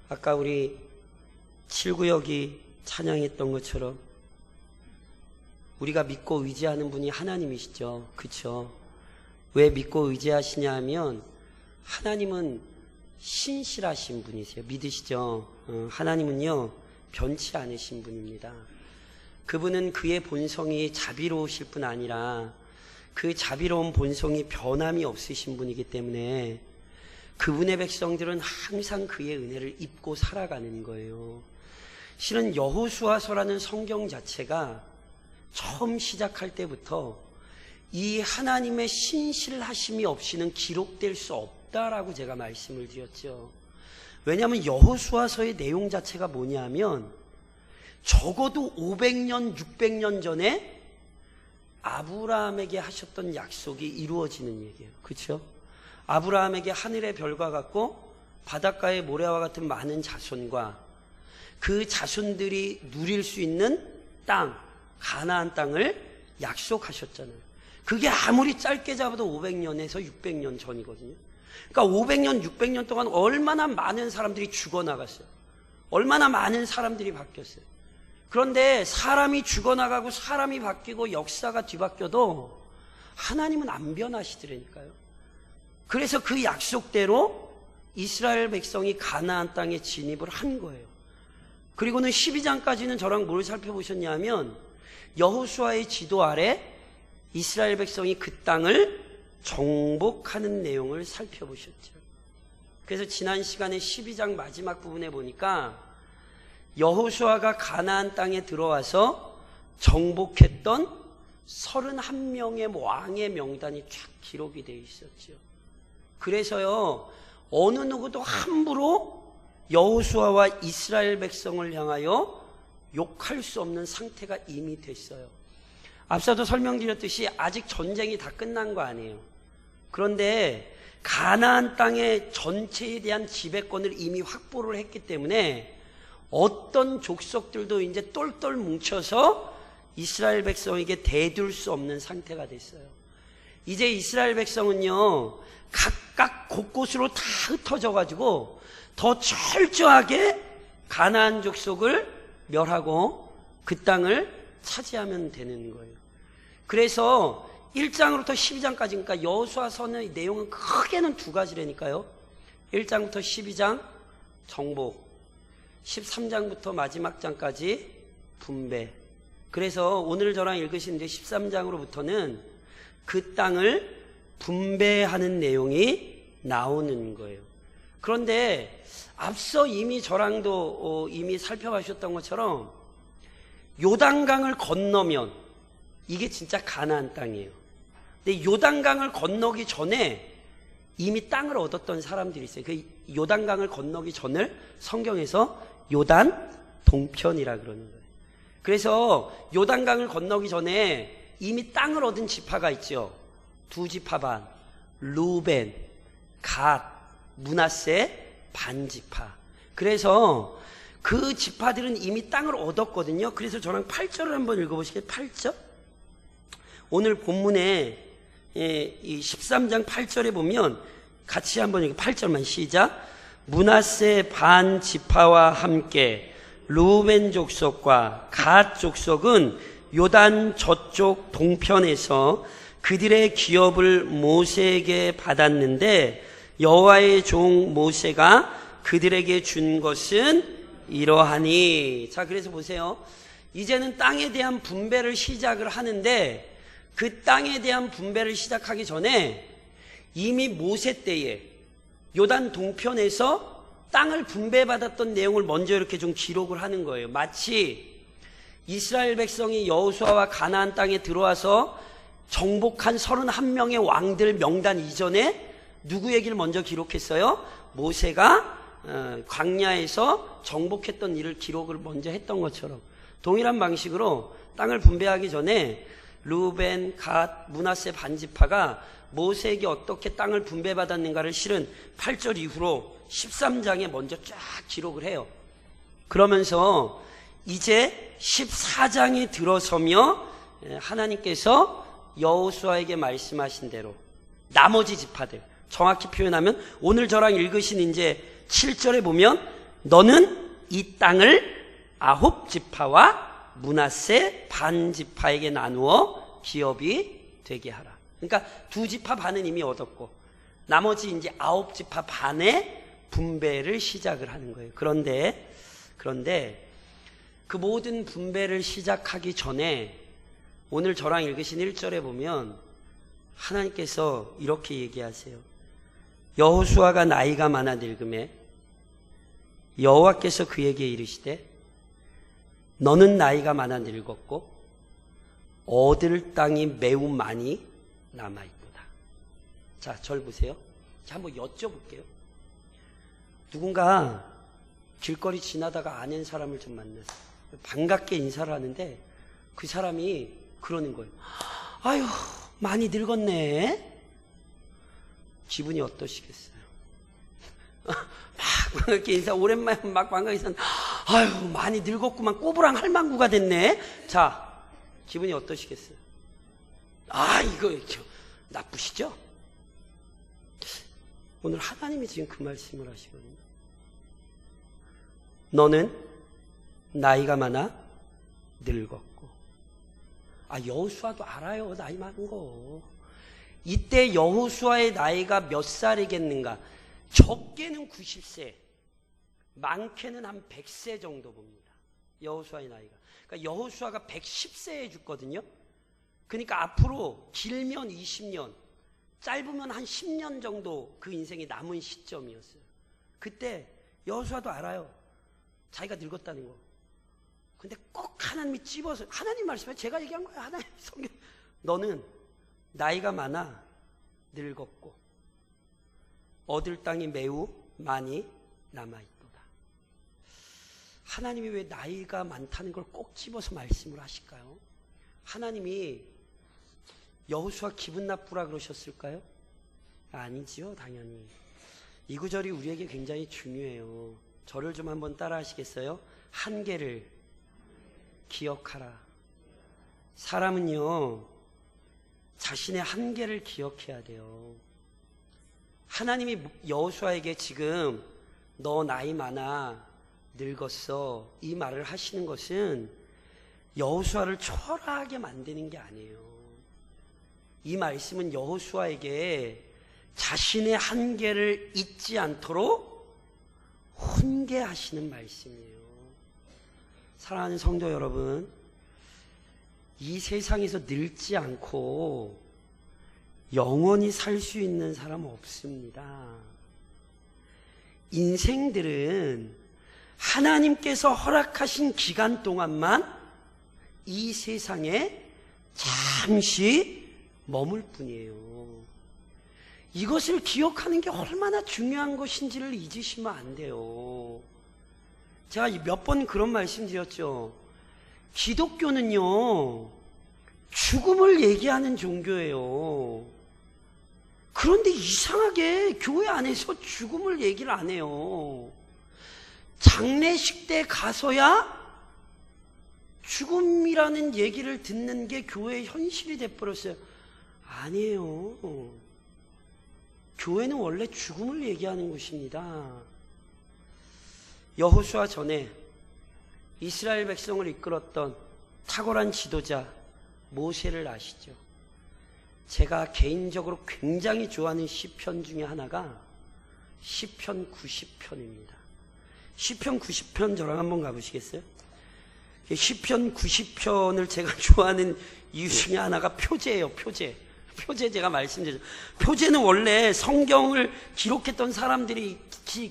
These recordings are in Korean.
아까 우리 7구역이 찬양했던 것처럼 우리가 믿고 의지하는 분이 하나님이시죠. 그렇죠? 왜 믿고 의지하시냐 하면 하나님은 신실하신 분이세요. 믿으시죠? 하나님은요 변치 않으신 분입니다. 그분은 그의 본성이 자비로우실 뿐 아니라 그 자비로운 본성이 변함이 없으신 분이기 때문에 그분의 백성들은 항상 그의 은혜를 입고 살아가는 거예요. 실은 여호수아서라는 성경 자체가 처음 시작할 때부터 이 하나님의 신실하심이 없이는 기록될 수 없다라고 제가 말씀을 드렸죠. 왜냐하면 여호수아서의 내용 자체가 뭐냐면 적어도 500년, 600년 전에 아브라함에게 하셨던 약속이 이루어지는 얘기예요. 그렇죠? 아브라함에게 하늘의 별과 같고 바닷가의 모래와 같은 많은 자손과 그 자손들이 누릴 수 있는 땅, 가나안 땅을 약속하셨잖아요. 그게 아무리 짧게 잡아도 500년에서 600년 전이거든요. 그러니까 500년, 600년 동안 얼마나 많은 사람들이 죽어나갔어요. 얼마나 많은 사람들이 바뀌었어요. 그런데 사람이 죽어나가고 사람이 바뀌고 역사가 뒤바뀌어도 하나님은 안 변하시더라니까요. 그래서 그 약속대로 이스라엘 백성이 가나안 땅에 진입을 한 거예요. 그리고는 12장까지는 저랑 뭘 살펴보셨냐면 여호수아의 지도 아래 이스라엘 백성이 그 땅을 정복하는 내용을 살펴보셨죠. 그래서 지난 시간에 12장 마지막 부분에 보니까 여호수아가 가나안 땅에 들어와서 정복했던 31명의 왕의 명단이 쫙 기록이 되어 있었죠. 그래서요 어느 누구도 함부로 여호수아와 이스라엘 백성을 향하여 욕할 수 없는 상태가 이미 됐어요. 앞서도 설명드렸듯이 아직 전쟁이 다 끝난 거 아니에요. 그런데 가나안 땅의 전체에 대한 지배권을 이미 확보를 했기 때문에 어떤 족속들도 이제 똘똘 뭉쳐서 이스라엘 백성에게 대들 수 없는 상태가 됐어요. 이제 이스라엘 백성은요 각각 곳곳으로 다 흩어져 가지고 더 철저하게 가나안 족속을 멸하고 그 땅을 차지하면 되는 거예요. 그래서 1장으로부터 12장까지 그러니까 여호수아서의 내용은 크게는 두 가지라니까요. 1장부터 12장 정복, 13장부터 마지막 장까지 분배. 그래서 오늘 저랑 읽으신 이제 13장으로부터는 그 땅을 분배하는 내용이 나오는 거예요. 그런데 앞서 이미 저랑도 이미 살펴보셨던 것처럼 요단강을 건너면 이게 진짜 가나안 땅이에요. 근데 요단강을 건너기 전에 이미 땅을 얻었던 사람들이 있어요. 그 요단강을 건너기 전을 성경에서 요단 동편이라 그러는 거예요. 그래서 요단강을 건너기 전에 이미 땅을 얻은 지파가 있죠. 두 지파 반, 루벤, 갓, 므낫세, 반 지파. 그래서 그 지파들은 이미 땅을 얻었거든요. 그래서 저랑 8절을 한번 읽어보시겠어요? 8절? 오늘 본문에 이 13장 8절에 보면 같이 한번 읽어 8절만 시작. 므낫세 반 지파와 함께 루벤 족속과 갓 족속은 요단 저쪽 동편에서 그들의 기업을 모세에게 받았는데 여호와의 종 모세가 그들에게 준 것은 이러하니. 자, 그래서 보세요. 이제는 땅에 대한 분배를 시작을 하는데 그 땅에 대한 분배를 시작하기 전에 이미 모세 때에 요단 동편에서 땅을 분배받았던 내용을 먼저 이렇게 좀 기록을 하는 거예요. 마치 이스라엘 백성이 여호수아와 가나안 땅에 들어와서 정복한 31명의 왕들 명단 이전에 누구 얘기를 먼저 기록했어요? 모세가 광야에서 정복했던 일을 기록을 먼저 했던 것처럼 동일한 방식으로 땅을 분배하기 전에 루벤, 갓, 므낫세 반지파가 모세에게 어떻게 땅을 분배받았는가를 실은 8절 이후로 13장에 먼저 쫙 기록을 해요. 그러면서 이제 14장에 들어서며 하나님께서 여호수아에게 말씀하신 대로 나머지 지파들, 정확히 표현하면 오늘 저랑 읽으신 이제 7절에 보면 너는 이 땅을 9지파와 므낫세 반지파에게 나누어 기업이 되게 하라. 그러니까 2지파 반은 이미 얻었고 나머지 이제 9지파 반의 분배를 시작을 하는 거예요. 그런데 그 모든 분배를 시작하기 전에 오늘 저랑 읽으신 1절에 보면 하나님께서 이렇게 얘기하세요. 여호수아가 나이가 많아 늙음에 여호와께서 그에게 이르시되 너는 나이가 많아 늙었고 얻을 땅이 매우 많이 남아있도다. 자, 절 보세요. 자, 한번 여쭤볼게요. 누군가 길거리 지나다가 아는 사람을 좀 만났어요. 반갑게 인사를 하는데 그 사람이 그러는 거예요. 아유, 많이 늙었네. 기분이 어떠시겠어요? 막 반갑게 인사, 오랜만에 막 반갑게 인사, 아유, 많이 늙었구만. 꼬부랑 할망구가 됐네. 자, 기분이 어떠시겠어요? 아, 이거 나쁘시죠? 오늘 하나님이 지금 그 말씀을 하시거든요. 너는 나이가 많아 늙었고. 아, 여호수아도 알아요. 나이 많은 거. 이때 여호수아의 나이가 몇 살이겠는가? 적게는 90세, 많게는 한 100세 정도 봅니다. 여호수아의 나이가. 그러니까 여호수아가 110세에 죽거든요. 그러니까 앞으로 길면 20년, 짧으면 한 10년 정도 그 인생이 남은 시점이었어요. 그때 여호수아도 알아요. 자기가 늙었다는 거. 근데 꼭 하나님이 찝어서, 하나님 말씀에 제가 얘기한 거예요. 하나님 성경. 너는 나이가 많아 늙었고 얻을 땅이 매우 많이 남아있도다. 하나님이 왜 나이가 많다는 걸 꼭 집어서 말씀을 하실까요? 하나님이 여호수아 기분 나쁘라 그러셨을까요? 아니지요, 당연히. 이 구절이 우리에게 굉장히 중요해요. 저를 좀 한번 따라 하시겠어요? 한계를 기억하라. 사람은요, 자신의 한계를 기억해야 돼요. 하나님이 여호수아에게 지금 너 나이 많아 늙었어 이 말을 하시는 것은 여호수아를 초라하게 만드는 게 아니에요. 이 말씀은 여호수아에게 자신의 한계를 잊지 않도록 훈계하시는 말씀이에요. 사랑하는 성도 여러분, 이 세상에서 늙지 않고 영원히 살 수 있는 사람은 없습니다. 인생들은 하나님께서 허락하신 기간 동안만 이 세상에 잠시 머물 뿐이에요. 이것을 기억하는 게 얼마나 중요한 것인지를 잊으시면 안 돼요. 제가 몇 번 그런 말씀 드렸죠. 기독교는요, 죽음을 얘기하는 종교예요. 그런데 이상하게 교회 안에서 죽음을 얘기를 안 해요. 장례식 때 가서야 죽음이라는 얘기를 듣는 게 교회의 현실이 돼버렸어요. 아니에요. 교회는 원래 죽음을 얘기하는 곳입니다. 여호수아 전에 이스라엘 백성을 이끌었던 탁월한 지도자 모세를 아시죠? 제가 개인적으로 굉장히 좋아하는 시편 중에 하나가 시편 90편입니다. 시편 90편 저랑 한번 가보시겠어요? 시편 90편을 제가 좋아하는 이유 중에 하나가 표제예요. 표제 제가 말씀드렸죠. 표제는 원래 성경을 기록했던 사람들이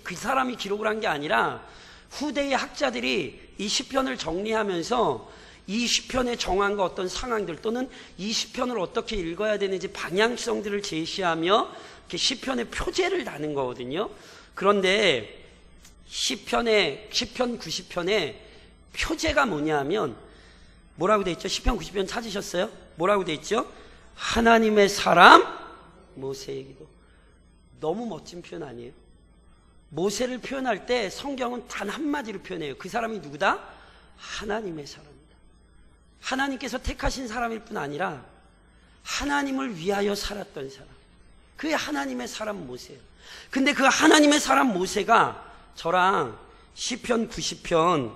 그 사람이 기록을 한 게 아니라 후대의 학자들이 이 시편을 정리하면서 이 시편의 정황과 어떤 상황들 또는 이 시편을 어떻게 읽어야 되는지 방향성들을 제시하며 이렇게 시편의 표제를 다는 거거든요. 그런데 시편 90편의 표제가 뭐냐면 뭐라고 돼 있죠? 시편 90편 찾으셨어요? 뭐라고 돼 있죠? 하나님의 사람 모세의 기도. 너무 멋진 표현 아니에요? 모세를 표현할 때 성경은 단 한마디로 표현해요. 그 사람이 누구다? 하나님의 사람이다. 하나님께서 택하신 사람일 뿐 아니라 하나님을 위하여 살았던 사람. 그게 하나님의 사람 모세예요. 근데 그 하나님의 사람 모세가 저랑 시편 90편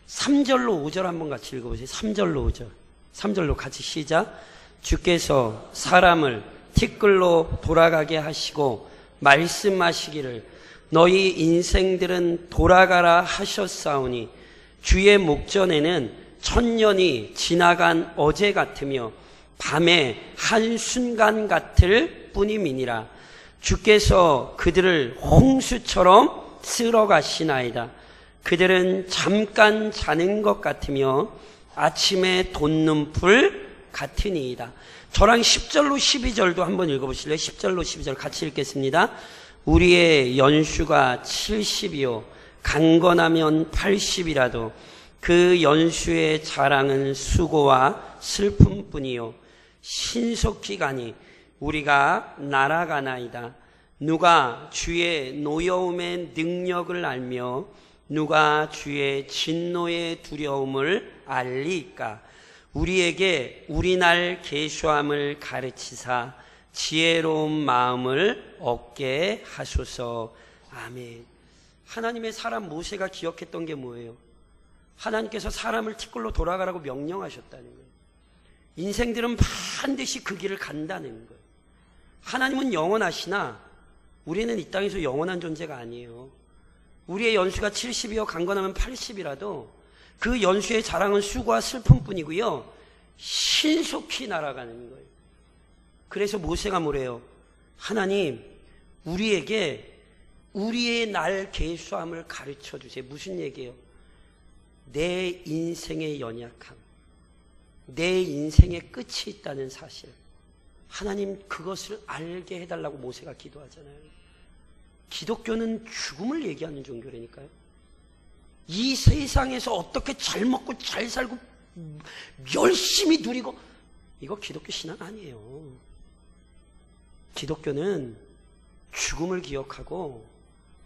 3절로 5절 한번 같이 읽어보세요. 3절로 5절. 3절로 같이 시작. 주께서 사람을 티끌로 돌아가게 하시고 말씀하시기를 너희 인생들은 돌아가라 하셨사오니 주의 목전에는 천년이 지나간 어제 같으며 밤의 한순간 같을 뿐임이니라. 주께서 그들을 홍수처럼 쓸어가시나이다. 그들은 잠깐 자는 것 같으며 아침에 돋는 불 같으니이다. 저랑 10절로 12절도 한번 읽어보실래요? 10절로 12절 같이 읽겠습니다. 우리의 연수가 70이요 강건하면 80이라도 그 연수의 자랑은 수고와 슬픔뿐이요 신속히 가니 우리가 날아가나이다. 누가 주의 노여움의 능력을 알며 누가 주의 진노의 두려움을 알리까? 우리에게 우리날 계수함을 가르치사 지혜로운 마음을 얻게 하소서. 아멘. 하나님의 사람 모세가 기억했던 게 뭐예요? 하나님께서 사람을 티끌로 돌아가라고 명령하셨다는 거예요. 인생들은 반드시 그 길을 간다는 거예요. 하나님은 영원하시나 우리는 이 땅에서 영원한 존재가 아니에요. 우리의 연수가 70이요 강건하면 80이라도 그 연수의 자랑은 수고와 슬픔뿐이고요 신속히 날아가는 거예요. 그래서 모세가 뭐래요? 하나님 우리에게 우리의 날 계수함을 가르쳐 주세요. 무슨 얘기예요? 내 인생의 연약함, 내 인생의 끝이 있다는 사실, 하나님 그것을 알게 해달라고 모세가 기도하잖아요. 기독교는 죽음을 얘기하는 종교라니까요. 이 세상에서 어떻게 잘 먹고 잘 살고 열심히 누리고, 이거 기독교 신앙 아니에요. 기독교는 죽음을 기억하고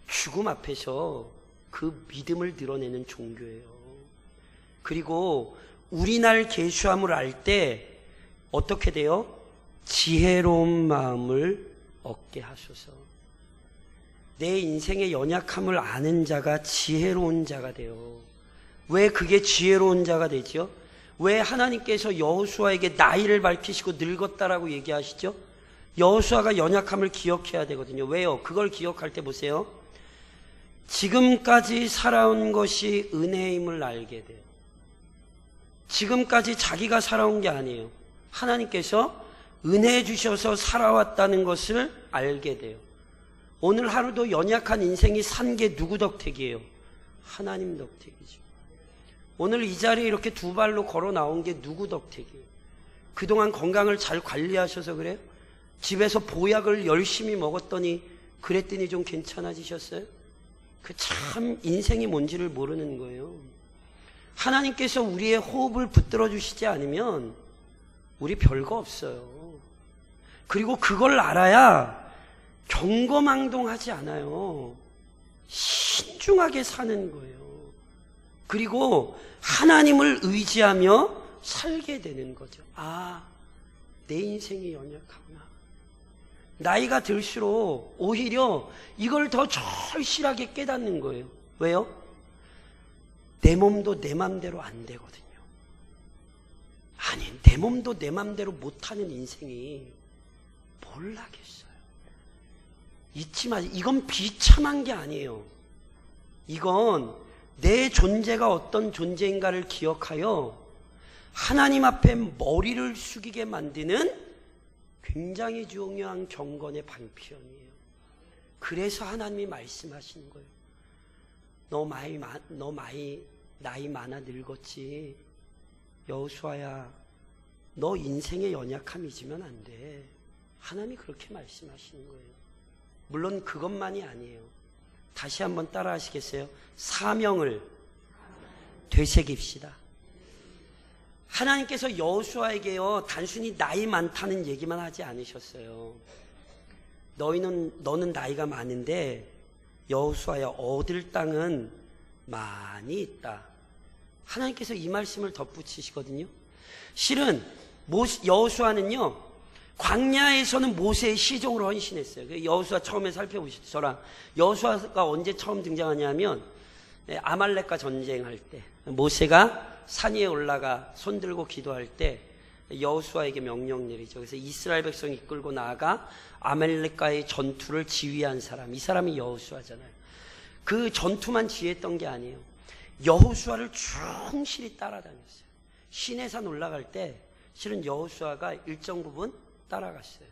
죽음 앞에서 그 믿음을 드러내는 종교예요. 그리고 우리날 계수함을 알 때 어떻게 돼요? 지혜로운 마음을 얻게 하소서. 내 인생의 연약함을 아는 자가 지혜로운 자가 돼요. 왜 그게 지혜로운 자가 되죠? 왜 하나님께서 여호수아에게 나이를 밝히시고 늙었다라고 얘기하시죠? 여호수아가 연약함을 기억해야 되거든요. 왜요? 그걸 기억할 때 보세요. 지금까지 살아온 것이 은혜임을 알게 돼요. 지금까지 자기가 살아온 게 아니에요. 하나님께서 은혜 주셔서 살아왔다는 것을 알게 돼요. 오늘 하루도 연약한 인생이 산 게 누구 덕택이에요? 하나님 덕택이죠. 오늘 이 자리에 이렇게 두 발로 걸어 나온 게 누구 덕택이에요? 그동안 건강을 잘 관리하셔서 그래요? 집에서 보약을 열심히 먹었더니 그랬더니 좀 괜찮아지셨어요? 그 참 인생이 뭔지를 모르는 거예요. 하나님께서 우리의 호흡을 붙들어 주시지 않으면 우리 별거 없어요. 그리고 그걸 알아야 경거망동하지 않아요. 신중하게 사는 거예요. 그리고 하나님을 의지하며 살게 되는 거죠. 아, 내 인생이 연약하구나. 나이가 들수록 오히려 이걸 더 절실하게 깨닫는 거예요. 왜요? 내 몸도 내 맘대로 안 되거든요. 아니, 내 몸도 내 맘대로 못하는 인생이 뭘 하겠어요. 잊지 마세요. 이건 비참한 게 아니에요. 이건 내 존재가 어떤 존재인가를 기억하여 하나님 앞에 머리를 숙이게 만드는 굉장히 중요한 경건의 방편이에요. 그래서 하나님이 말씀하시는 거예요. 너 나이 많아 늙었지. 여호수아야, 너 인생의 연약함 잊으면 안 돼. 하나님이 그렇게 말씀하시는 거예요. 물론 그것만이 아니에요. 다시 한번 따라 하시겠어요? 사명을 되새깁시다. 하나님께서 여호수아에게요, 단순히 나이 많다는 얘기만 하지 않으셨어요. 너는 나이가 많은데 여호수아야, 얻을 땅은 많이 있다. 하나님께서 이 말씀을 덧붙이시거든요. 실은 여호수아는요, 광야에서는 모세의 시종으로 헌신했어요. 여호수아 처음에 살펴보시죠. 저랑 여호수아가 언제 처음 등장하냐면 아말렉과 전쟁할 때 모세가 산 위에 올라가 손 들고 기도할 때 여호수아에게 명령 내리죠. 그래서 이스라엘 백성 이끌고 나아가 아말렉과의 전투를 지휘한 사람, 이 사람이 여호수아잖아요. 그 전투만 지휘했던 게 아니에요. 여호수아를 충실히 따라다녔어요. 시내산 올라갈 때 실은 여호수아가 일정 부분 따라갔어요.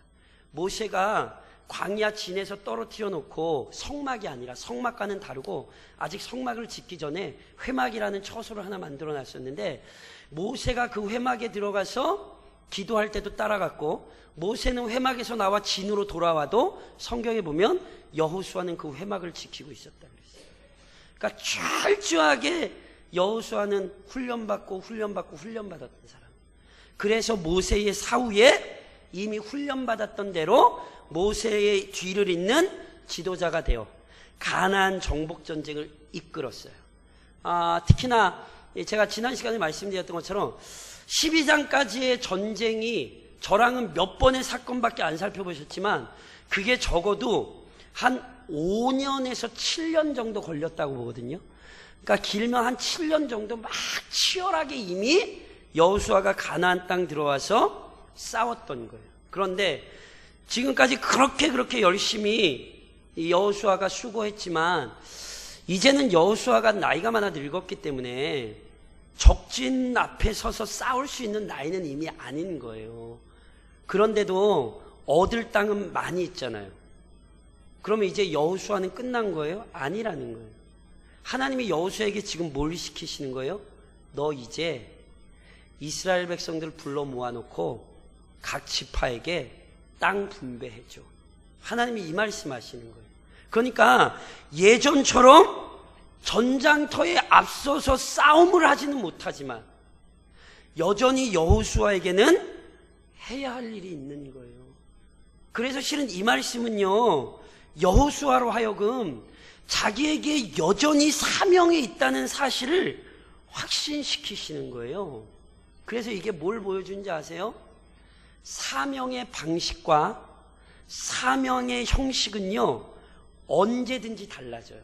모세가 광야 진에서 떨어뜨려 놓고 성막이 아니라, 성막과는 다르고 아직 성막을 짓기 전에 회막이라는 처소를 하나 만들어 놨었는데, 모세가 그 회막에 들어가서 기도할 때도 따라갔고, 모세는 회막에서 나와 진으로 돌아와도 성경에 보면 여호수아는 그 회막을 지키고 있었다 그랬어요. 그러니까 철저하게 여호수아는 훈련받았던 사람. 그래서 모세의 사후에 이미 훈련받았던 대로 모세의 뒤를 잇는 지도자가 되어 가나안 정복 전쟁을 이끌었어요. 특히나 제가 지난 시간에 말씀드렸던 것처럼 12장까지의 전쟁이 저랑은 몇 번의 사건밖에 안 살펴보셨지만 그게 적어도 한 5년에서 7년 정도 걸렸다고 보거든요. 그러니까 길면 한 7년 정도 막 치열하게 이미 여호수아가 가나안 땅 들어와서 싸웠던 거예요. 그런데 지금까지 그렇게 열심히 여호수아가 수고했지만 이제는 여호수아가 나이가 많아 늙었기 때문에 적진 앞에 서서 싸울 수 있는 나이는 이미 아닌 거예요. 그런데도 얻을 땅은 많이 있잖아요. 그러면 이제 여호수아는 끝난 거예요? 아니라는 거예요. 하나님이 여호수아에게 지금 뭘 시키시는 거예요? 너 이제 이스라엘 백성들을 불러 모아놓고 각 지파에게 땅 분배해줘. 하나님이 이 말씀하시는 거예요. 그러니까 예전처럼 전장터에 앞서서 싸움을 하지는 못하지만 여전히 여호수아에게는 해야 할 일이 있는 거예요. 그래서 실은 이 말씀은요, 여호수아로 하여금 자기에게 여전히 사명이 있다는 사실을 확신시키시는 거예요. 그래서 이게 뭘 보여주는지 아세요? 사명의 방식과 사명의 형식은요, 언제든지 달라져요.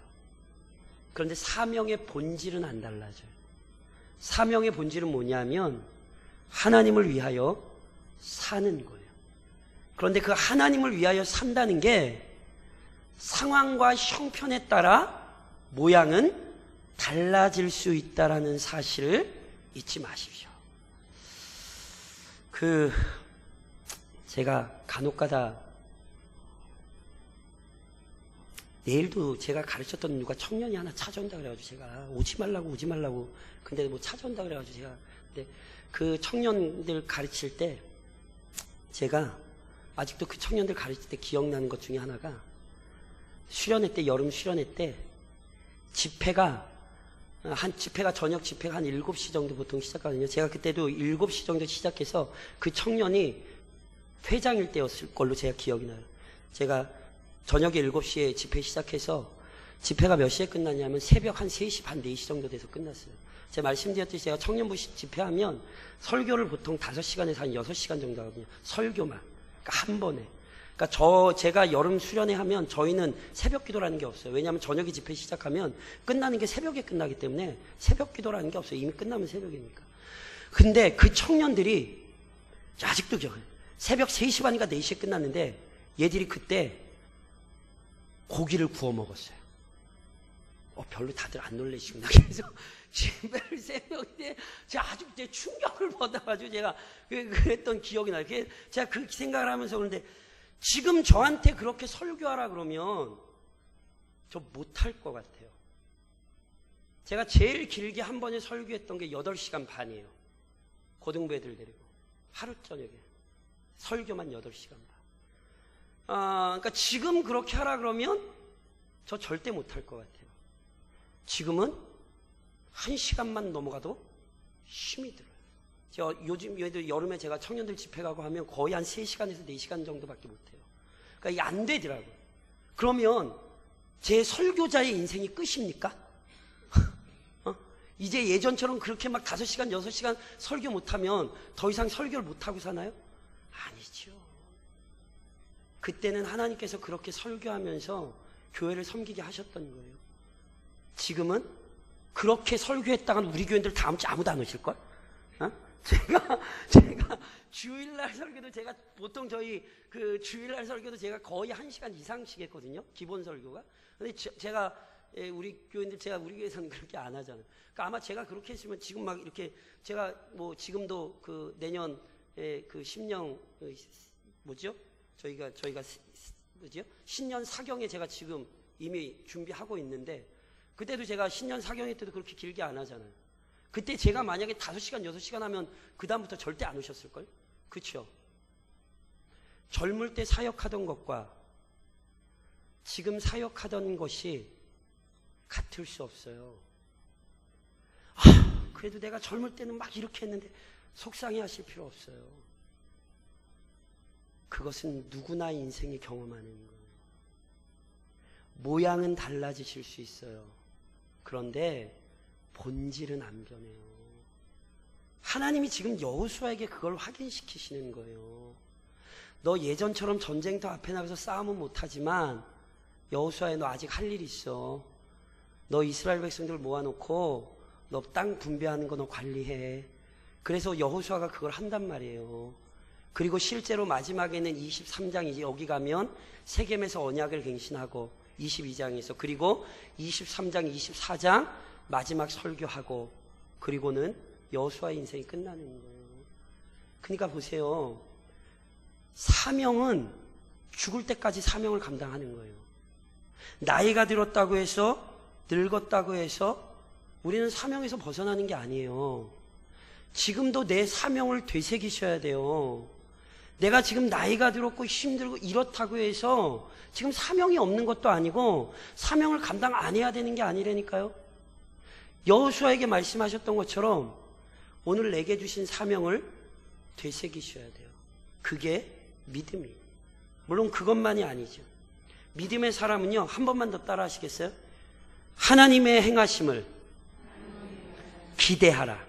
그런데 사명의 본질은 안 달라져요. 사명의 본질은 뭐냐면 하나님을 위하여 사는 거예요. 그런데 그 하나님을 위하여 산다는 게 상황과 형편에 따라 모양은 달라질 수 있다라는 사실을 잊지 마십시오. 제가 간혹가다 내일도 제가 가르쳤던 누가 청년이 하나 찾아온다 그래가지고 제가 오지 말라고 근데 뭐 찾아온다 그래가지고 제가 근데 그 청년들 가르칠 때 제가 아직도 그 청년들 가르칠 때 기억나는 것 중에 하나가 수련회 때, 여름 수련회 때 집회가 저녁 집회가 한 7시 정도 보통 시작하거든요. 제가 그때도 7시 정도 시작해서 그 청년이 회장일 때였을 걸로 제가 기억이 나요. 제가 저녁에 7시에 집회 시작해서 집회가 몇 시에 끝났냐면 새벽 한 3시 반, 4시 정도 돼서 끝났어요. 제가 말씀드렸듯이 제가 청년부 집회하면 설교를 보통 5시간에서 한 6시간 정도 하거든요. 설교만. 그러니까 한 번에. 그러니까 제가 여름 수련회 하면 저희는 새벽 기도라는 게 없어요. 왜냐하면 저녁에 집회 시작하면 끝나는 게 새벽에 끝나기 때문에 새벽 기도라는 게 없어요. 이미 끝나면 새벽이니까. 근데 그 청년들이 아직도 기억해요. 새벽 3시 반인가 4시에 끝났는데 얘들이 그때 고기를 구워 먹었어요. 별로 다들 안 놀라시구나. 그래서 집회를 새벽에 제가 아주 충격을 받아가지고 제가 그랬던 기억이 나요. 제가 그 생각을 하면서 그런데 지금 저한테 그렇게 설교하라 그러면 저 못할 것 같아요. 제가 제일 길게 한 번에 설교했던 게 8시간 반이에요. 고등부 애들 데리고 하루 저녁에 설교만 8시간 반. 그러니까 지금 그렇게 하라 그러면 저 절대 못할 것 같아요. 지금은 1시간만 넘어가도 힘이 들어요. 제가 요즘 여름에 제가 청년들 집회 가고 하면 거의 한 3시간에서 4시간 정도밖에 못해요. 그러니까 이게 안 되더라고요. 그러면 제 설교자의 인생이 끝입니까? 이제 예전처럼 그렇게 막 5시간, 6시간 설교 못하면 더 이상 설교를 못하고 사나요? 아니죠. 그때는 하나님께서 그렇게 설교하면서 교회를 섬기게 하셨던 거예요. 지금은 그렇게 설교했다간 우리 교인들 다음 주에 아무도 안 오실걸? 어? 제가 주일날 설교도 제가 보통 저희 그 주일날 설교도 제가 거의 1시간 이상씩 했거든요. 기본 설교가. 근데 제가 우리 교인들 제가 우리 교회에서는 그렇게 안 하잖아요. 그러니까 아마 제가 그렇게 했으면 지금 막 이렇게 제가 뭐 지금도 그 내년 그 심령 뭐죠? 저희가 뭐죠? 신년 사경에 제가 지금 이미 준비하고 있는데 그때도 제가 신년 사경회 때도 그렇게 길게 안 하잖아요. 그때 제가 만약에 5시간 6시간 하면 그 다음부터 절대 안 오셨을걸? 그렇죠? 젊을 때 사역하던 것과 지금 사역하던 것이 같을 수 없어요. 그래도 내가 젊을 때는 막 이렇게 했는데 속상해 하실 필요 없어요. 그것은 누구나 인생이 경험하는 거예요. 모양은 달라지실 수 있어요. 그런데 본질은 안 변해요. 하나님이 지금 여호수아에게 그걸 확인시키시는 거예요. 너 예전처럼 전쟁터 앞에 나가서 싸움은 못하지만 여호수아야, 너 아직 할 일 있어. 너 이스라엘 백성들 모아놓고 너 땅 분배하는 거 너 관리해. 그래서 여호수아가 그걸 한단 말이에요. 그리고 실제로 마지막에는 23장이지 여기 가면 세겜에서 언약을 갱신하고 22장에서 그리고 23장 24장 마지막 설교하고 그리고는 여호수아의 인생이 끝나는 거예요. 그러니까 보세요. 사명은 죽을 때까지 사명을 감당하는 거예요. 나이가 들었다고 해서 늙었다고 해서 우리는 사명에서 벗어나는 게 아니에요. 지금도 내 사명을 되새기셔야 돼요. 내가 지금 나이가 들었고 힘들고 이렇다고 해서 지금 사명이 없는 것도 아니고 사명을 감당 안 해야 되는 게 아니라니까요. 여호수아에게 말씀하셨던 것처럼 오늘 내게 주신 사명을 되새기셔야 돼요. 그게 믿음이에요. 물론 그것만이 아니죠. 믿음의 사람은요, 한 번만 더 따라 하시겠어요? 하나님의 행하심을 기대하라.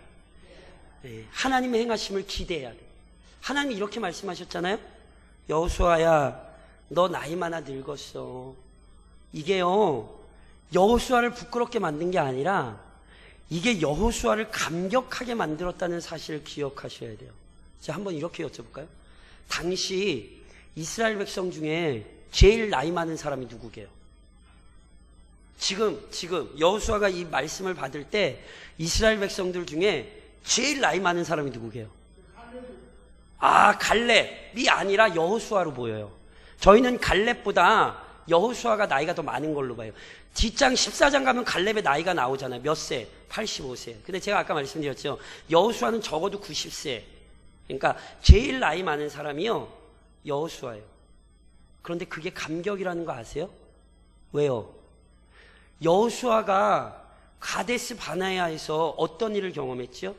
네, 하나님의 행하심을 기대해야 돼. 하나님이 이렇게 말씀하셨잖아요. 여호수아야, 너 나이 많아 늙었어. 이게요, 여호수아를 부끄럽게 만든 게 아니라 이게 여호수아를 감격하게 만들었다는 사실을 기억하셔야 돼요. 자, 한번 이렇게 여쭤볼까요? 당시 이스라엘 백성 중에 제일 나이 많은 사람이 누구게요? 지금 여호수아가 이 말씀을 받을 때 이스라엘 백성들 중에 제일 나이 많은 사람이 누구게요? 갈렙이 아니라 여호수아로 보여요. 저희는 갈렙보다 여호수아가 나이가 더 많은 걸로 봐요. 뒷장 14장 가면 갈렙의 나이가 나오잖아요. 몇 세? 85세. 근데 제가 아까 말씀드렸죠. 여호수아는 적어도 90세. 그러니까 제일 나이 많은 사람이요, 여호수아예요. 그런데 그게 감격이라는 거 아세요? 왜요? 여호수아가 가데스 바네아에서 어떤 일을 경험했죠?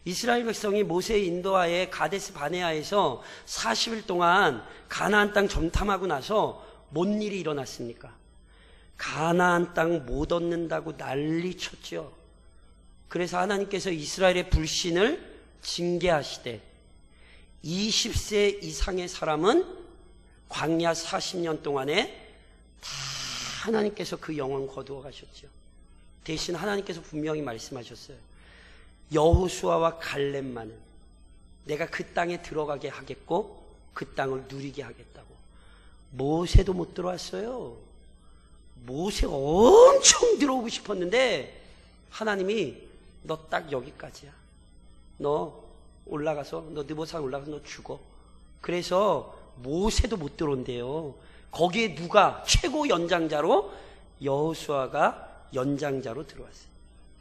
이스라엘 백성이 모세의 인도하에 가데스 바네아에서 40일 동안 가나안 땅 점탐하고 나서 뭔 일이 일어났습니까? 가나안 땅 못 얻는다고 난리 쳤죠. 그래서 하나님께서 이스라엘의 불신을 징계하시되 20세 이상의 사람은 광야 40년 동안에 다 하나님께서 그 영혼 거두어 가셨죠. 대신 하나님께서 분명히 말씀하셨어요. 여호수아와 갈렙만은 내가 그 땅에 들어가게 하겠고 그 땅을 누리게 하겠다고. 모세도 못 들어왔어요. 모세가 엄청 들어오고 싶었는데 하나님이 너 딱 여기까지야. 너 올라가서 너 느보산 올라가서 너 죽어. 그래서 모세도 못 들어온대요. 거기에 누가 최고 연장자로? 여호수아가 연장자로 들어왔어요.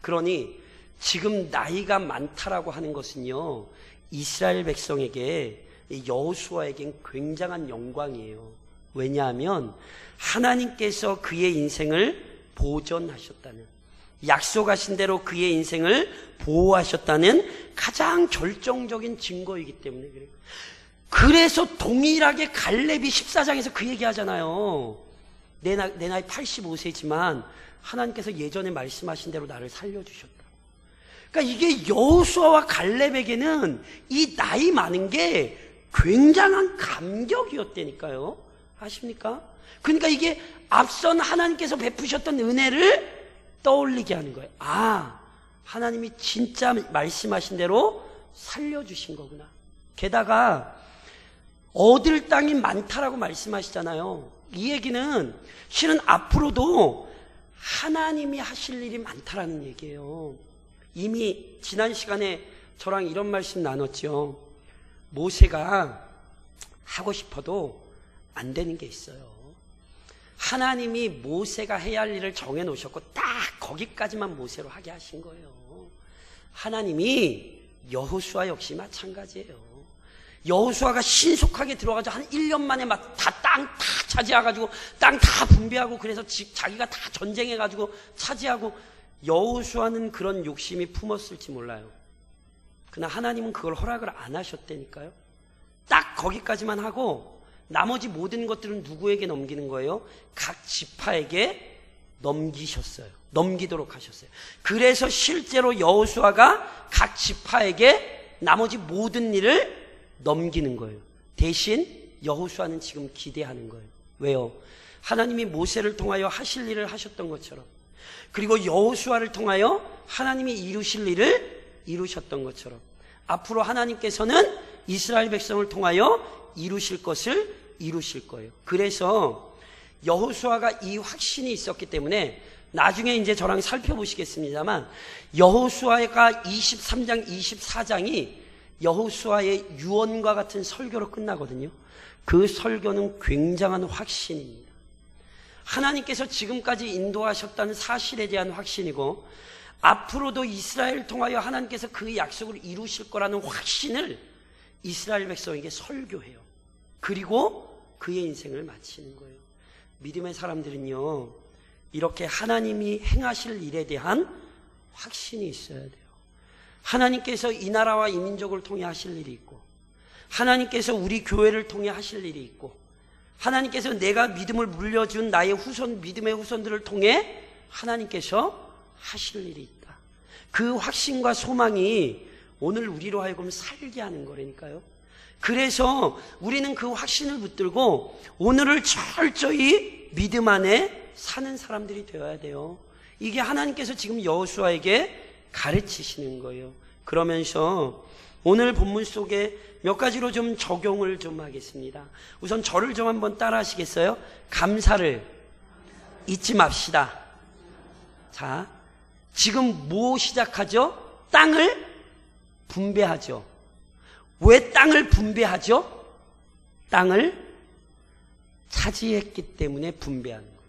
그러니 지금 나이가 많다라고 하는 것은요, 이스라엘 백성에게 여호수아에겐 굉장한 영광이에요. 왜냐하면 하나님께서 그의 인생을 보존하셨다는, 약속하신 대로 그의 인생을 보호하셨다는 가장 결정적인 증거이기 때문에 그래요. 그래서 동일하게 갈렙이 14장에서 그 얘기하잖아요. 내 나이 85세지만 하나님께서 예전에 말씀하신 대로 나를 살려주셨다. 그러니까 이게 여호수아와 갈렙에게는 이 나이 많은 게 굉장한 감격이었다니까요. 아십니까? 그러니까 이게 앞선 하나님께서 베푸셨던 은혜를 떠올리게 하는 거예요. 아, 하나님이 진짜 말씀하신 대로 살려주신 거구나. 게다가 얻을 땅이 많다라고 말씀하시잖아요. 이 얘기는 실은 앞으로도 하나님이 하실 일이 많다라는 얘기예요. 이미 지난 시간에 저랑 이런 말씀 나눴죠. 모세가 하고 싶어도 안 되는 게 있어요. 하나님이 모세가 해야 할 일을 정해 놓으셨고 딱 거기까지만 모세로 하게 하신 거예요. 하나님이 여호수아 역시 마찬가지예요. 여호수아가 신속하게 들어가서 한 1년 만에 막 다 땅 다 차지해가지고 땅 다 분배하고 그래서 자기가 다 전쟁해가지고 차지하고 여호수아는 그런 욕심이 품었을지 몰라요. 그러나 하나님은 그걸 허락을 안 하셨다니까요. 딱 거기까지만 하고 나머지 모든 것들은 누구에게 넘기는 거예요? 각 지파에게 넘기셨어요. 넘기도록 하셨어요. 그래서 실제로 여호수아가 각 지파에게 나머지 모든 일을 넘기는 거예요. 대신 여호수아는 지금 기대하는 거예요. 왜요? 하나님이 모세를 통하여 하실 일을 하셨던 것처럼, 그리고 여호수아를 통하여 하나님이 이루실 일을 이루셨던 것처럼 앞으로 하나님께서는 이스라엘 백성을 통하여 이루실 것을 이루실 거예요. 그래서 여호수아가 이 확신이 있었기 때문에 나중에 이제 저랑 살펴보시겠습니다만 여호수아가 23장, 24장이 여호수아의 유언과 같은 설교로 끝나거든요. 그 설교는 굉장한 확신입니다. 하나님께서 지금까지 인도하셨다는 사실에 대한 확신이고 앞으로도 이스라엘을 통하여 하나님께서 그 약속을 이루실 거라는 확신을 이스라엘 백성에게 설교해요. 그리고 그의 인생을 마치는 거예요. 믿음의 사람들은요, 이렇게 하나님이 행하실 일에 대한 확신이 있어야 돼요. 하나님께서 이 나라와 이 민족을 통해 하실 일이 있고, 하나님께서 우리 교회를 통해 하실 일이 있고, 하나님께서 내가 믿음을 물려준 나의 후손, 믿음의 후손들을 통해 하나님께서 하실 일이 있다. 그 확신과 소망이 오늘 우리로 하여금 살게 하는 거라니까요. 그래서 우리는 그 확신을 붙들고 오늘을 철저히 믿음 안에 사는 사람들이 되어야 돼요. 이게 하나님께서 지금 여호수아에게 가르치시는 거예요. 그러면서 오늘 본문 속에 몇 가지로 좀 적용을 좀 하겠습니다. 우선 저를 좀 한번 따라 하시겠어요? 감사를 잊지 맙시다. 자, 지금 뭐 시작하죠? 땅을 분배하죠. 왜 땅을 분배하죠? 땅을 차지했기 때문에 분배하는 거예요.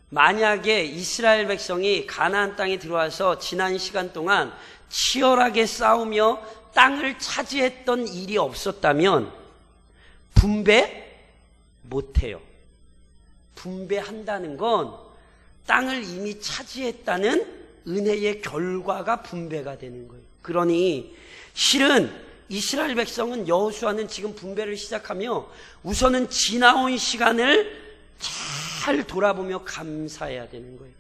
만약에 이스라엘 백성이 가나안 땅에 들어와서 지난 시간 동안 치열하게 싸우며 땅을 차지했던 일이 없었다면 분배 못해요. 분배한다는 건 땅을 이미 차지했다는 은혜의 결과가 분배가 되는 거예요. 그러니 실은 이스라엘 백성은, 여호수아는 지금 분배를 시작하며 우선은 지나온 시간을 잘 돌아보며 감사해야 되는 거예요.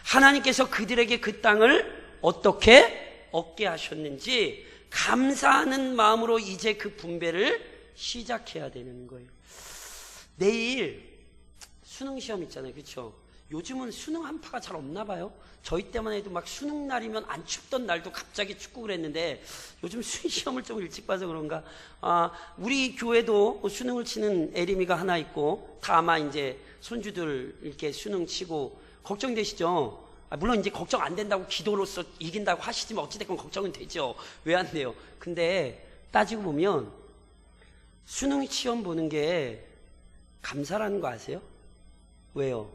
하나님께서 그들에게 그 땅을 어떻게 얻게 하셨는지 감사하는 마음으로 이제 그 분배를 시작해야 되는 거예요. 내일 수능 시험 있잖아요. 그렇죠? 요즘은 수능 한파가 잘 없나 봐요. 저희 때만 해도 막 수능 날이면 안 춥던 날도 갑자기 춥고 그랬는데 요즘 시험을 좀 일찍 봐서 그런가. 우리 교회도 수능을 치는 애림이가 하나 있고 다 아마 이제 손주들 이렇게 수능 치고 걱정되시죠? 물론 이제 걱정 안 된다고 기도로서 이긴다고 하시지만 어찌됐건 걱정은 되죠. 왜 안 돼요? 근데 따지고 보면 수능 시험 보는 게 감사라는 거 아세요? 왜요?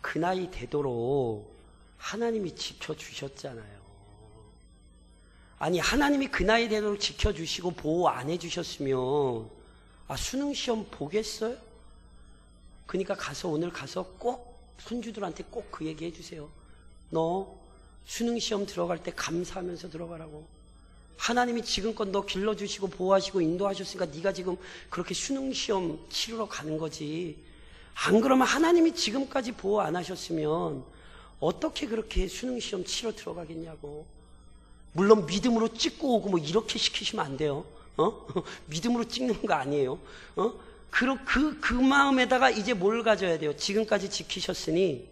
그 나이 되도록 하나님이 지켜주셨잖아요. 아니, 하나님이 그 나이 되도록 지켜주시고 보호 안 해주셨으면 수능 시험 보겠어요? 그러니까 오늘 가서 꼭 손주들한테 꼭 그 얘기 해주세요. 너 수능 시험 들어갈 때 감사하면서 들어가라고. 하나님이 지금껏 너 길러주시고 보호하시고 인도하셨으니까 네가 지금 그렇게 수능 시험 치르러 가는 거지. 안 그러면 하나님이 지금까지 보호 안 하셨으면 어떻게 그렇게 수능 시험 치러 들어가겠냐고. 물론 믿음으로 찍고 오고 뭐 이렇게 시키시면 안 돼요. 믿음으로 찍는 거 아니에요. 그 마음에다가 이제 뭘 가져야 돼요? 지금까지 지키셨으니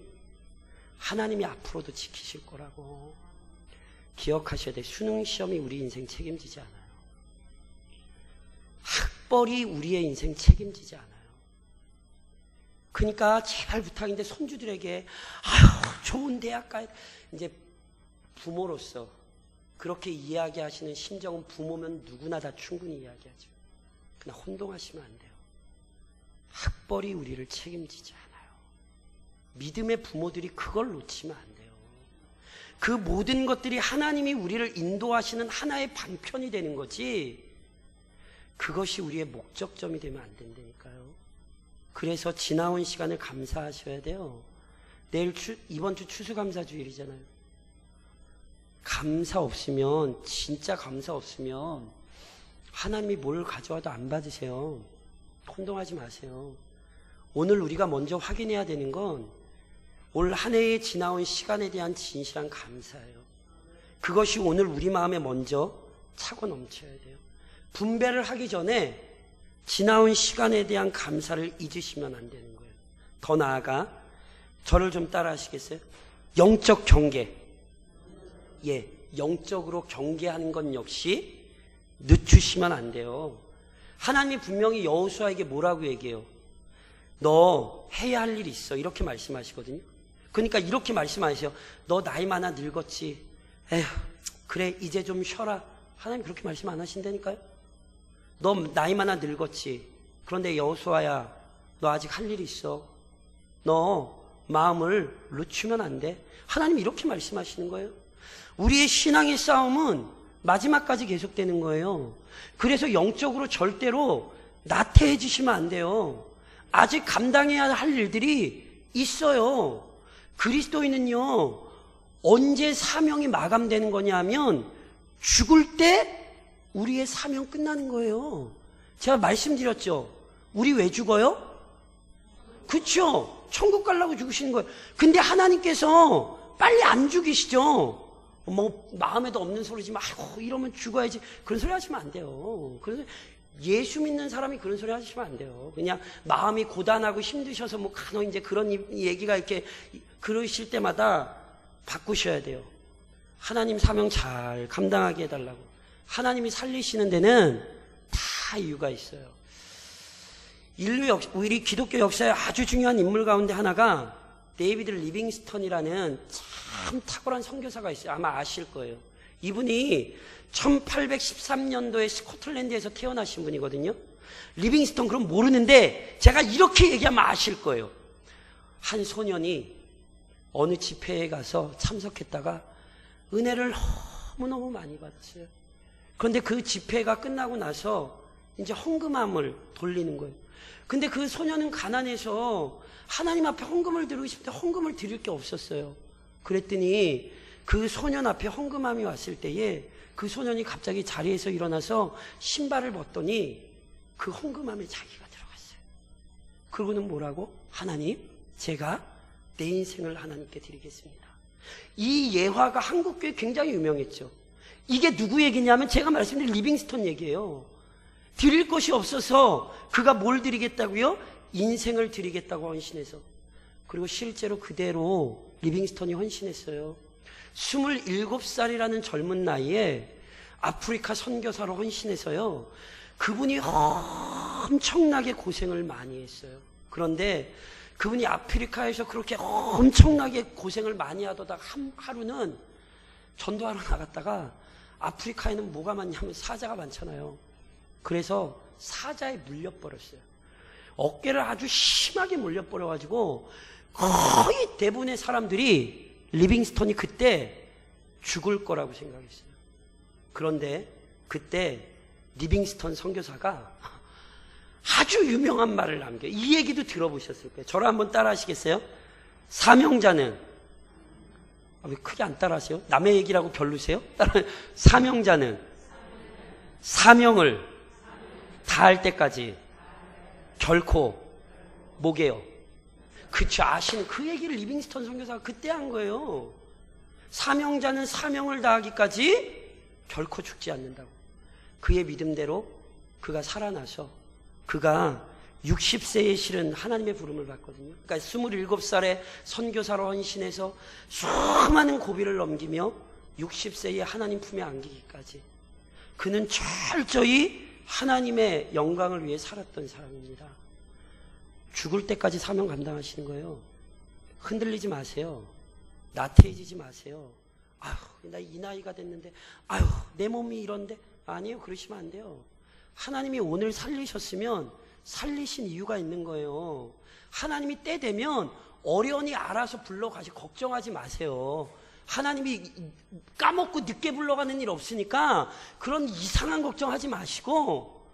하나님이 앞으로도 지키실 거라고. 기억하셔야 돼. 수능 시험이 우리 인생 책임지지 않아요. 학벌이 우리의 인생 책임지지 않아요. 그러니까 제발 부탁인데 손주들에게 아유 좋은 대학 가야 이제 부모로서 그렇게 이야기하시는 심정은 부모면 누구나 다 충분히 이야기하죠. 그러나 혼동하시면 안 돼요. 학벌이 우리를 책임지지 않아요. 믿음의 부모들이 그걸 놓치면 안 돼요. 그 모든 것들이 하나님이 우리를 인도하시는 하나의 방편이 되는 거지 그것이 우리의 목적점이 되면 안 된다니까요. 그래서 지나온 시간을 감사하셔야 돼요. 내일 이번 주 추수감사주일이잖아요. 감사 없으면 진짜 감사 없으면 하나님이 뭘 가져와도 안 받으세요. 혼동하지 마세요. 오늘 우리가 먼저 확인해야 되는 건 올 한 해에 지나온 시간에 대한 진실한 감사예요. 그것이 오늘 우리 마음에 먼저 차고 넘쳐야 돼요. 분배를 하기 전에 지나온 시간에 대한 감사를 잊으시면 안 되는 거예요. 더 나아가 저를 좀 따라 하시겠어요? 영적 경계. 예, 영적으로 경계하는 건 역시 늦추시면 안 돼요. 하나님이 분명히 여호수아에게 뭐라고 얘기해요? 너 해야 할 일이 있어. 이렇게 말씀하시거든요. 그러니까 이렇게 말씀하세요. 너 나이 많아 늙었지. 에휴, 그래 이제 좀 쉬어라. 하나님 그렇게 말씀 안 하신다니까요. 너 나이 많아 늙었지. 그런데 여호수아야, 너 아직 할 일이 있어. 너 마음을 늦추면 안 돼. 하나님 이렇게 말씀하시는 거예요. 우리의 신앙의 싸움은 마지막까지 계속되는 거예요. 그래서 영적으로 절대로 나태해지시면 안 돼요. 아직 감당해야 할 일들이 있어요. 그리스도인은요, 언제 사명이 마감되는 거냐 하면 죽을 때 우리의 사명 끝나는 거예요. 제가 말씀드렸죠. 우리 왜 죽어요? 그렇죠. 천국 가려고 죽으시는 거예요. 근데 하나님께서 빨리 안 죽이시죠. 뭐 마음에도 없는 소리지만 아이고 이러면 죽어야지 그런 소리 하시면 안 돼요. 그래서 예수 믿는 사람이 그런 소리 하시면 안 돼요. 그냥 마음이 고단하고 힘드셔서 뭐 간혹 이제 그런 얘기가 이렇게 그러실 때마다 바꾸셔야 돼요. 하나님 사명 잘 감당하게 해달라고. 하나님이 살리시는 데는 다 이유가 있어요. 우리 기독교 역사의 아주 중요한 인물 가운데 하나가 데이비드 리빙스턴이라는 참 탁월한 선교사가 있어요. 아마 아실 거예요. 이분이 1813년도에 스코틀랜드에서 태어나신 분이거든요. 리빙스턴 그럼 모르는데 제가 이렇게 얘기하면 아실 거예요. 한 소년이 어느 집회에 가서 참석했다가 은혜를 너무너무 많이 받았어요. 그런데 그 집회가 끝나고 나서 이제 헌금함을 돌리는 거예요. 근데 그 소년은 가난해서 하나님 앞에 헌금을 드리고 싶은데 헌금을 드릴 게 없었어요. 그랬더니 그 소년 앞에 헌금함이 왔을 때에 그 소년이 갑자기 자리에서 일어나서 신발을 벗더니 그 헌금함에 자기가 들어갔어요. 그러고는 뭐라고? 하나님, 제가 내 인생을 하나님께 드리겠습니다. 이 예화가 한국교회에 굉장히 유명했죠. 이게 누구 얘기냐면 제가 말씀드린 리빙스턴 얘기예요. 드릴 것이 없어서 그가 뭘 드리겠다고요? 인생을 드리겠다고 헌신해서. 그리고 실제로 그대로 리빙스턴이 헌신했어요. 27살이라는 젊은 나이에 아프리카 선교사로 헌신해서요. 그분이 엄청나게 고생을 많이 했어요. 그런데 그분이 아프리카에서 그렇게 엄청나게 고생을 많이 하다가 하루는 전도하러 나갔다가 아프리카에는 뭐가 많냐면 사자가 많잖아요. 그래서 사자에 물려버렸어요. 어깨를 아주 심하게 물려버려가지고 거의 대부분의 사람들이 리빙스턴이 그때 죽을 거라고 생각했어요. 그런데 그때 리빙스턴 선교사가 아주 유명한 말을 남겨요. 이 얘기도 들어보셨을 거예요. 저를 한번 따라 하시겠어요? 사명자는 왜 크게 안 따라 하세요? 남의 얘기라고 별로세요? 사명자는 사명을 다할 때까지 결코 뭐게요? 그쵸, 아시는 그 얘기를 리빙스턴 선교사가 그때 한 거예요. 사명자는 사명을 다하기까지 결코 죽지 않는다고. 그의 믿음대로 그가 살아나서 그가 60세에 실은 하나님의 부름을 받거든요. 그러니까 27살에 선교사로 헌신해서 수많은 고비를 넘기며 60세에 하나님 품에 안기기까지 그는 철저히 하나님의 영광을 위해 살았던 사람입니다. 죽을 때까지 사명 감당하시는 거예요. 흔들리지 마세요. 나태해지지 마세요. 아휴, 나 이 나이가 됐는데, 아휴, 내 몸이 이런데. 아니에요. 그러시면 안 돼요. 하나님이 오늘 살리셨으면 살리신 이유가 있는 거예요. 하나님이 때 되면 어련히 알아서 불러가시 걱정하지 마세요. 하나님이 까먹고 늦게 불러가는 일 없으니까 그런 이상한 걱정하지 마시고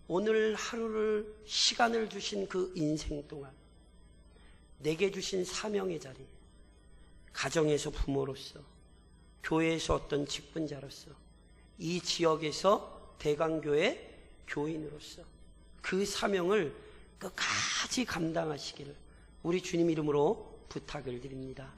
오늘 하루를 시간을 주신 그 인생 동안 내게 주신 사명의 자리, 가정에서 부모로서, 교회에서 어떤 직분자로서, 이 지역에서 대강교회 교인으로서 그 사명을 끝까지 감당하시기를 우리 주님 이름으로 부탁을 드립니다.